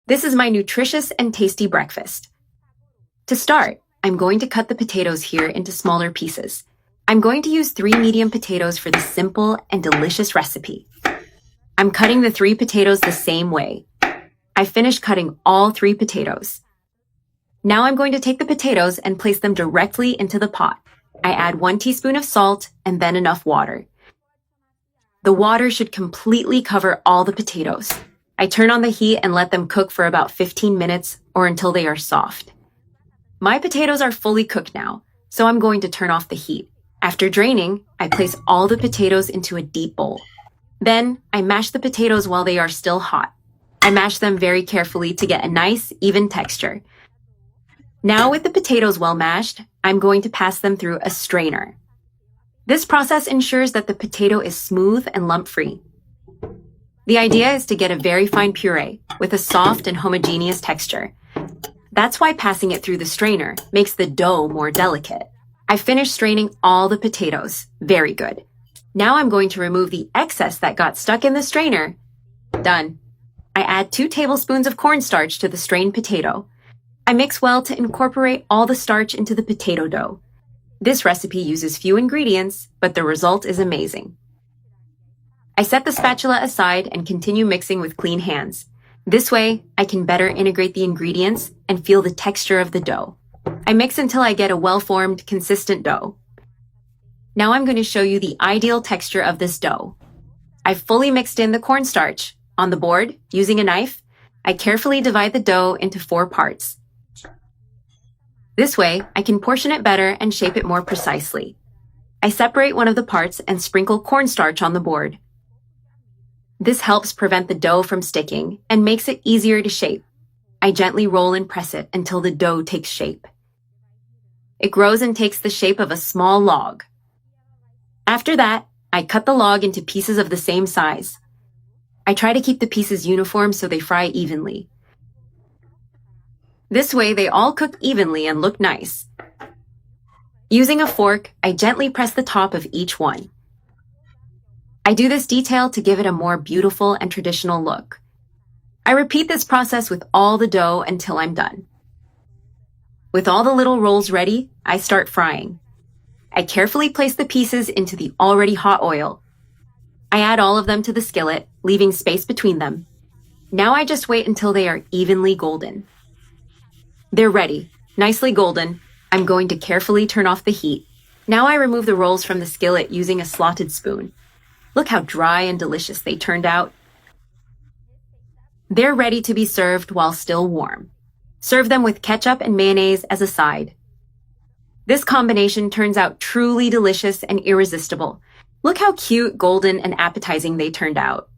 This is my nutritious and tasty breakfast. To start, I'm going to cut the potatoes here into smaller pieces. I'm going to use 3 medium potatoes for this simple and delicious recipe. I'm cutting the 3 potatoes the same way. I finished cutting all 3 potatoes. Now I'm going to take the potatoes and place them directly into the pot. I add 1 teaspoon of salt and then enough water. The water should completely cover all the potatoes. I turn on the heat and let them cook for about 15 minutes or until they are soft. My potatoes are fully cooked now, so I'm going to turn off the heat. After draining, I place all the potatoes into a deep bowl. Then, I mash the potatoes while they are still hot. I mash them very carefully to get a nice, even texture. Now with the potatoes well mashed, I'm going to pass them through a strainer. This process ensures that the potato is smooth and lump-free. The idea is to get a very fine puree with a soft and homogeneous texture. That's why passing it through the strainer makes the dough more delicate. I finished straining all the potatoes. Very good. Now I'm going to remove the excess that got stuck in the strainer. Done. I add 2 tablespoons of cornstarch to the strained potato. I mix well to incorporate all the starch into the potato dough. This recipe uses few ingredients, but the result is amazing. I set the spatula aside and continue mixing with clean hands. This way, I can better integrate the ingredients and feel the texture of the dough. I mix until I get a well-formed, consistent dough. Now I'm going to show you the ideal texture of this dough. I've fully mixed in the cornstarch. On the board, using a knife, I carefully divide the dough into 4 parts. This way, I can portion it better and shape it more precisely. I separate one of the parts and sprinkle cornstarch on the board. This helps prevent the dough from sticking and makes it easier to shape. I gently roll and press it until the dough takes shape. It grows and takes the shape of a small log. After that, I cut the log into pieces of the same size. I try to keep the pieces uniform so they fry evenly. This way, they all cook evenly and look nice. Using a fork, I gently press the top of each one. I do this detail to give it a more beautiful and traditional look. I repeat this process with all the dough until I'm done. With all the little rolls ready, I start frying. I carefully place the pieces into the already hot oil. I add all of them to the skillet, leaving space between them. Now I just wait until they are evenly golden. They're ready, nicely golden. I'm going to carefully turn off the heat. Now I remove the rolls from the skillet using a slotted spoon. Look how dry and delicious they turned out. They're ready to be served while still warm. Serve them with ketchup and mayonnaise as a side. This combination turns out truly delicious and irresistible. Look how cute, golden, and appetizing they turned out.